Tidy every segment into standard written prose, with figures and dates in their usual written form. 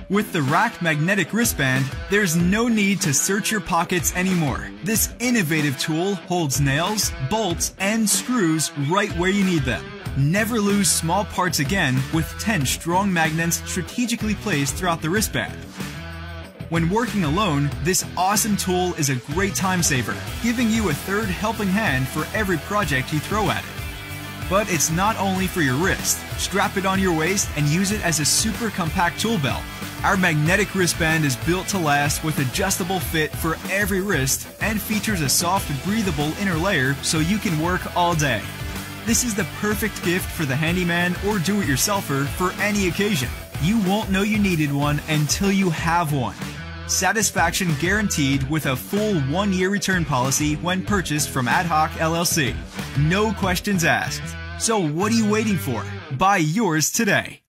With the Rack Magnetic Wristband, there's no need to search your pockets anymore. This innovative tool holds nails, bolts, and screws right where you need them. Never lose small parts again with 10 strong magnets strategically placed throughout the wristband. When working alone, this awesome tool is a great time saver, giving you a third helping hand for every project you throw at it. But it's not only for your wrist. Strap it on your waist and use it as a super compact tool belt. Our magnetic wristband is built to last with adjustable fit for every wrist and features a soft, breathable inner layer so you can work all day. This is the perfect gift for the handyman or do-it-yourselfer for any occasion. You won't know you needed one until you have one. Satisfaction guaranteed with a full 1-year return policy when purchased from Ad Hoc LLC. No questions asked. So what are you waiting for? Buy yours today.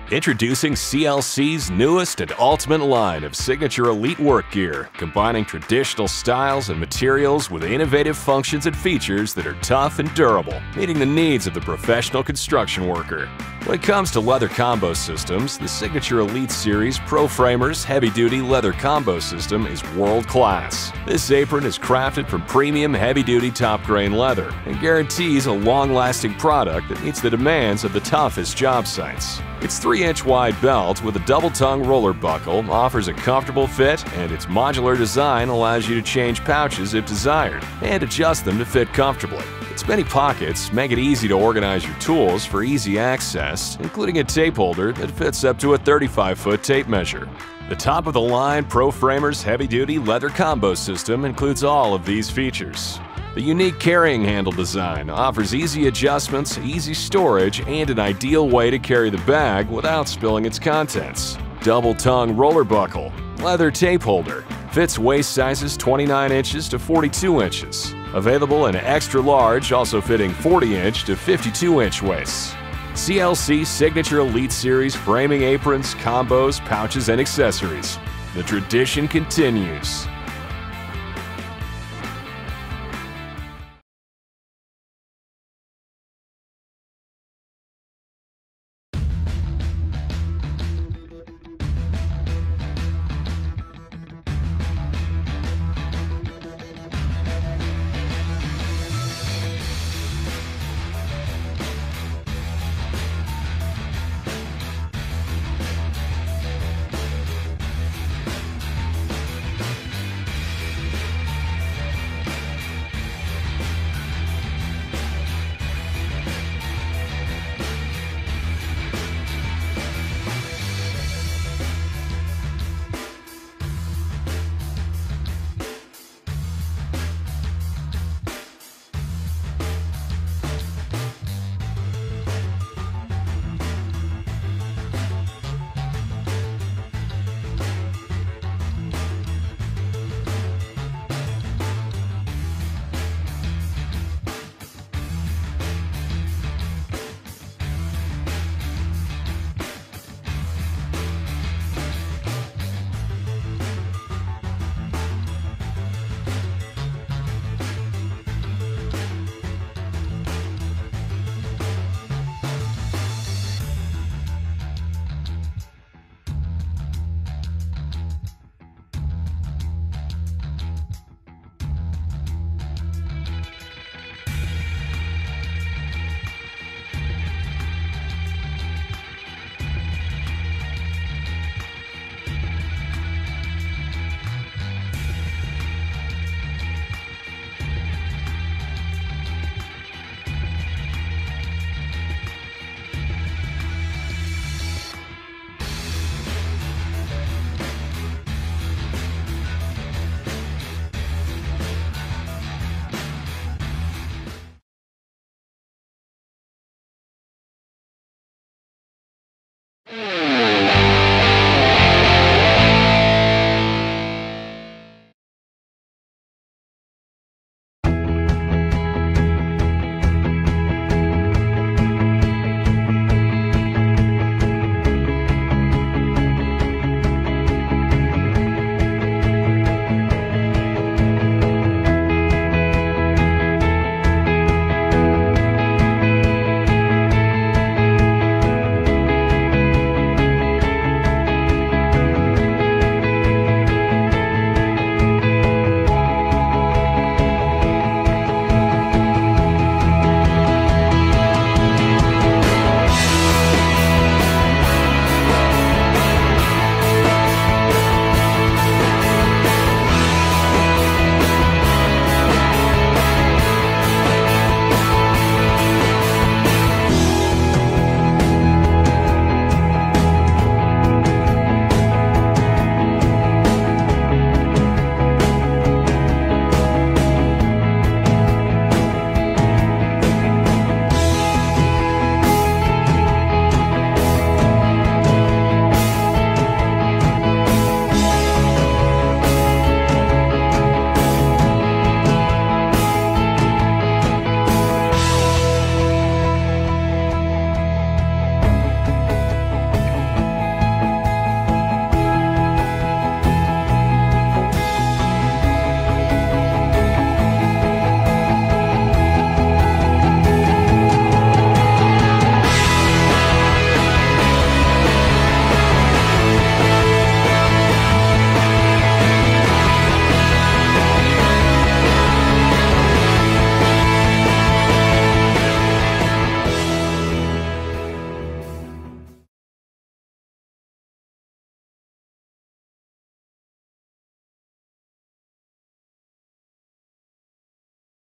Introducing CLC's newest and ultimate line of signature elite work gear, combining traditional styles and materials with innovative functions and features that are tough and durable, meeting the needs of the professional construction worker. When it comes to leather combo systems, the Signature Elite Series Pro Framers Heavy-Duty Leather Combo System is world-class. This apron is crafted from premium heavy-duty top-grain leather and guarantees a long-lasting product that meets the demands of the toughest job sites. Its 3-inch wide belt with a double-tongue roller buckle offers a comfortable fit, and its modular design allows you to change pouches if desired and adjust them to fit comfortably. Its many pockets make it easy to organize your tools for easy access, including a tape holder that fits up to a 35-foot tape measure. The top-of-the-line Pro Framers Heavy-Duty Leather Combo System includes all of these features. The unique carrying handle design offers easy adjustments, easy storage, and an ideal way to carry the bag without spilling its contents. Double-tongue roller buckle, leather tape holder, fits waist sizes 29 inches to 42 inches. Available in extra large, also fitting 40-inch to 52-inch waists. CLC Signature Elite Series framing aprons, combos, pouches, and accessories. The tradition continues.